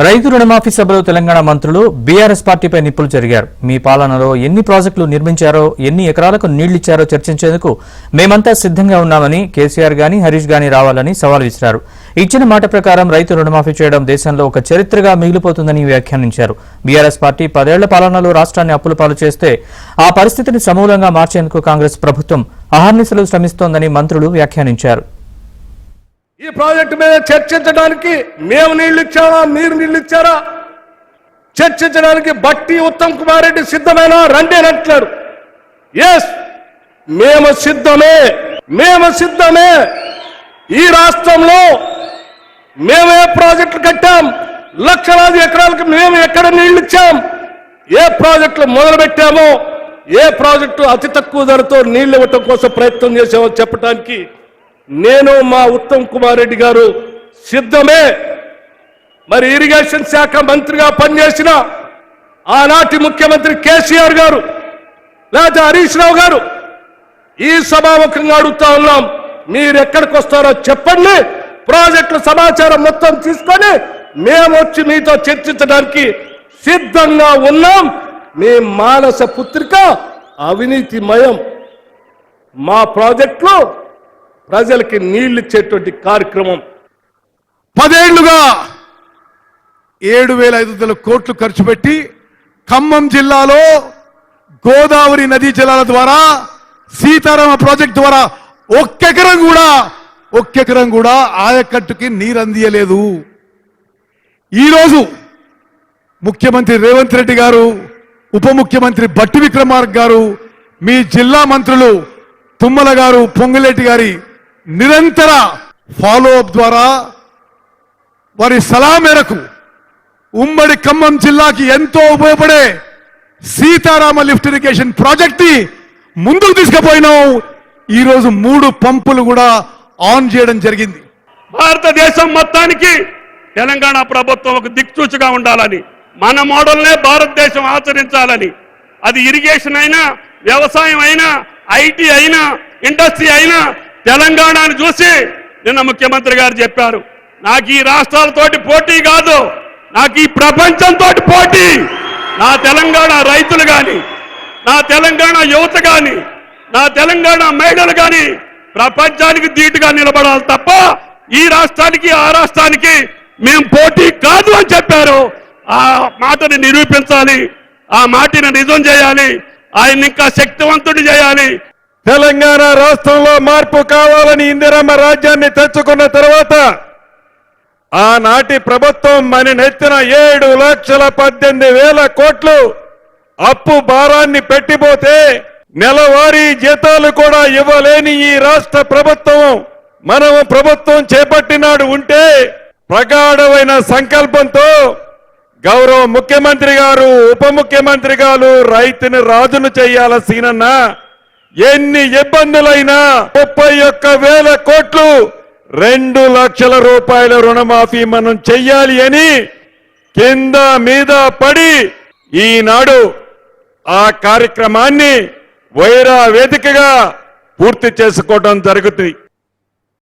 రైతు రుణమాఫీ సభలో తెలంగాణ మంత్రులు బీఆర్ఎస్ పార్టీపై నిప్పులు జరిగారు. మీ పాలనలో ఎన్ని ప్రాజెక్టులు నిర్మించారో, ఎన్ని ఎకరాలకు నీళ్లిచ్చారో చర్చించేందుకు మేమంతా సిద్ధంగా ఉన్నామని కేసీఆర్ గాని హరీష్ గాని రావాలని సవాల్ విసిరారు. ఇచ్చిన మాట ప్రకారం రైతు రుణమాఫీ చేయడం దేశంలో ఒక చరిత్రగా మిగిలిపోతుందని వ్యాఖ్యానించారు. బీఆర్ఎస్ పార్టీ 10 ఏళ్ల పాలనలో రాష్ట్రాన్ని అప్పుల పాలు చేస్తే ఆ పరిస్థితిని సమూలంగా మార్చేందుకు కాంగ్రెస్ ప్రభుత్వం అహర్నిశలు శ్రమిస్తోందని మంత్రులు వ్యాఖ్యానించారు. ఈ ప్రాజెక్టు మీద చర్చించడానికి మేము నీళ్లు ఇచ్చారా, మీరు నీళ్లు ఇచ్చారా చర్చించడానికి బట్టి ఉత్తమ్ కుమార్ రెడ్డి సిద్ధమేనా రండి అని అంటున్నారు. ఎస్, మేము సిద్ధమే. ఈ రాష్ట్రంలో మేము ఏ ప్రాజెక్టులు కట్టాం, లక్షలాది ఎకరాలకు మేము ఎక్కడ నీళ్లు ఇచ్చాం, ఏ ప్రాజెక్టులు మొదలు పెట్టామో, ఏ ప్రాజెక్టు అతి తక్కువ ధరతో నీళ్లు ఇవ్వటం కోసం ప్రయత్నం చేసామో చెప్పడానికి నేను మా ఉత్తమ్ కుమార్ రెడ్డి గారు సిద్ధమే. మరి ఇరిగేషన్ శాఖ మంత్రిగా పనిచేసిన ఆనాటి ముఖ్యమంత్రి కేసీఆర్ గారు లేదా హరీష్ రావు గారు ఈ సభాముఖంగా అడుగుతా ఉన్నాం, మీరు ఎక్కడికి వస్తారో చెప్పండి, ప్రాజెక్టుల సమాచారం మొత్తం తీసుకొని మేము వచ్చి మీతో చర్చించడానికి సిద్ధంగా ఉన్నాం. మీ మానస పుత్రిక అవినీతిమయం. మా ప్రాజెక్టులు ప్రజలకి నీళ్లు ఇచ్చేటువంటి కార్యక్రమం 10 ఏళ్లుగా 7,500 కోట్లు ఖర్చు పెట్టి ఖమ్మం జిల్లాలో గోదావరి నదీ జలాల ద్వారా సీతారామ ప్రాజెక్ట్ ద్వారా ఒక్కెకరం కూడా ఆయకట్టుకి నీరు అందియలేదు. ఈరోజు ముఖ్యమంత్రి రేవంత్ రెడ్డి గారు, ఉప ముఖ్యమంత్రి బట్టి విక్రమార్క గారు, మీ జిల్లా మంత్రులు తుమ్మల గారు, పొంగులేటి గారి నిరంతర ఫాలో అప్ ద్వారా వారి సలహా మేరకు ఉమ్మడి ఖమ్మం జిల్లాకి ఎంతో ఉపయోగపడే సీతారామ లిఫ్ట్ ఇరిగేషన్ ప్రాజెక్ట్ ని ముందుకు తీసుకుపోయినాం. ఈరోజు 3 పంపులు కూడా ఆన్ చేయడం జరిగింది. భారతదేశం మొత్తానికి తెలంగాణ ప్రభుత్వం ఒక దిక్సూచిగా ఉండాలని, మన మోడల్నే భారతదేశం ఆచరించాలని, అది ఇరిగేషన్ అయినా, వ్యవసాయం అయినా, ఐటీ అయినా, ఇండస్ట్రీ అయినా తెలంగాణను చూసి నిన్న ముఖ్యమంత్రి గారు చెప్పారు, నాకు ఈ రాష్ట్రాలతోటి పోటీ కాదు, నాకు ఈ ప్రపంచంతో పోటీ. నా తెలంగాణ రైతులు కానీ, నా తెలంగాణ యువత కానీ, నా తెలంగాణ మహిళలు కానీ ప్రపంచానికి ధీటుగా నిలబడాలి తప్ప ఈ రాష్ట్రానికి ఆ రాష్ట్రానికి మేము పోటీ కాదు అని చెప్పారు. ఆ మాటని నిరూపించాలి, ఆ మాటని నిజం చేయాలి, ఆయన ఇంకా శక్తివంతుడు చేయాలి. తెలంగాణ రాష్ట్రంలో మార్పు కావాలని ఇందిరమ్మ రాజ్యాన్ని తెచ్చుకున్న తర్వాత ఆనాటి ప్రభుత్వం మన నెత్తిన 7,18,000 కోట్లు అప్పు భారాన్ని పెట్టిపోతే నెలవారీ జీతాలు కూడా ఇవ్వలేని ఈ రాష్ట్ర ప్రభుత్వం మనము ప్రభుత్వం చేపట్టినాడు ఉంటే ప్రగాఢమైన సంకల్పంతో గౌరవ ముఖ్యమంత్రి గారు, ఉప ముఖ్యమంత్రి గారు రైతుని రాజును చేయాల్సిన ఎన్ని ఇబ్బందులైనా 31,000 కోట్లు 2 లక్షల రూపాయల రుణమాఫీ మనం చెయ్యాలి అని కింద మీద పడి ఈనాడు ఆ కార్యక్రమాన్ని వైరా వేదికగా పూర్తి చేసుకోవడం జరుగుతుంది.